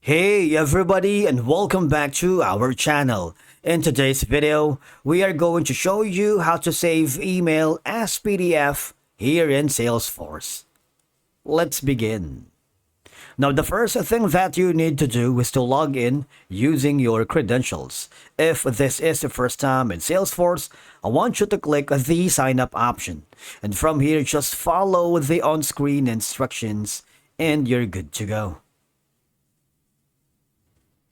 Hey everybody, and welcome back to our channel. In today's video, we are going to show you how to save email as PDF here in Salesforce. Let's begin. Now, the first thing that you need to do is to log in using your credentials. If this is the first time in Salesforce, I want you to click the sign up option. And from here, just follow the on-screen instructions and you're good to go.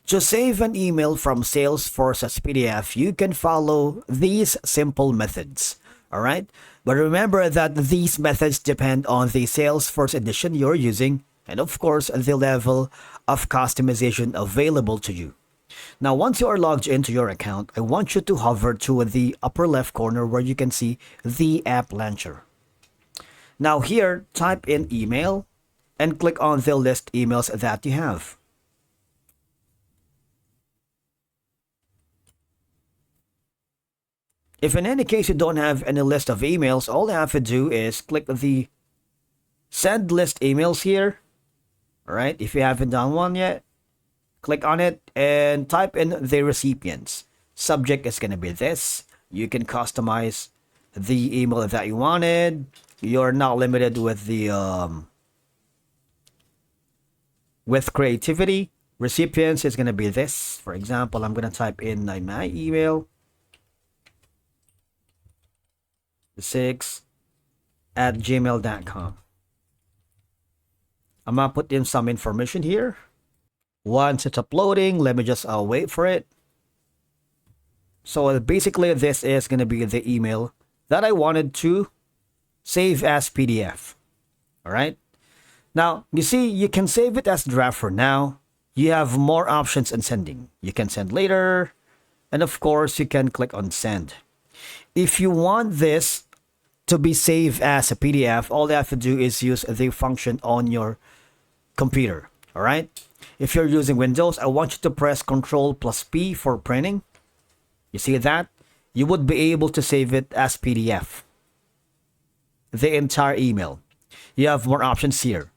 To save an email from Salesforce as PDF, you can follow these simple methods. Alright? But remember that these methods depend on the Salesforce edition you're using and of course the level of customization available to you. Now once you are logged into your account, I want you to hover to the upper left corner where you can see the app launcher. Now here, type in email and click on the list emails that you have. If in any case you don't have any list of emails, all you have to do is click the send list emails here. Alright, if you haven't done one yet, click on it and type in the recipients. Subject is going to be this. You can customize the email that you wanted. You're not limited with the with creativity. Recipients is going to be this. For example, I'm going to type in my email. 6@gmail.com. I'm gonna put in some information here. Once it's uploading, let me just wait for it. So basically this is gonna be the email that I wanted to save as PDF. Alright. Now you see, you can save it as draft for now. You have more options in sending. You can send later, and of course you can click on send. If you want this to be saved as a PDF, all you have to do is use the function on your computer. Alright? If you're using Windows, I want you to press Ctrl+P for printing. You see that? You would be able to save it as PDF. The entire email. You have more options here.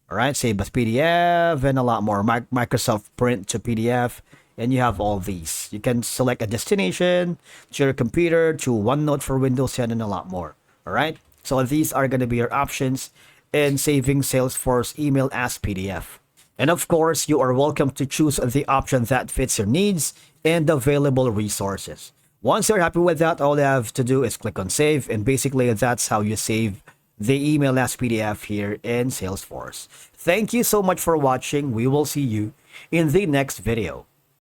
Alright? Save as PDF and a lot more. Microsoft Print to PDF. And you have all these. You can select a destination to your computer, to OneNote for Windows 10, and a lot more. Alright? So these are going to be your options in saving Salesforce email as PDF. And of course, you are welcome to choose the option that fits your needs and available resources. Once you're happy with that, all you have to do is click on save, and basically that's how you save the email as PDF here in Salesforce. Thank you so much for watching. We will see you in the next video.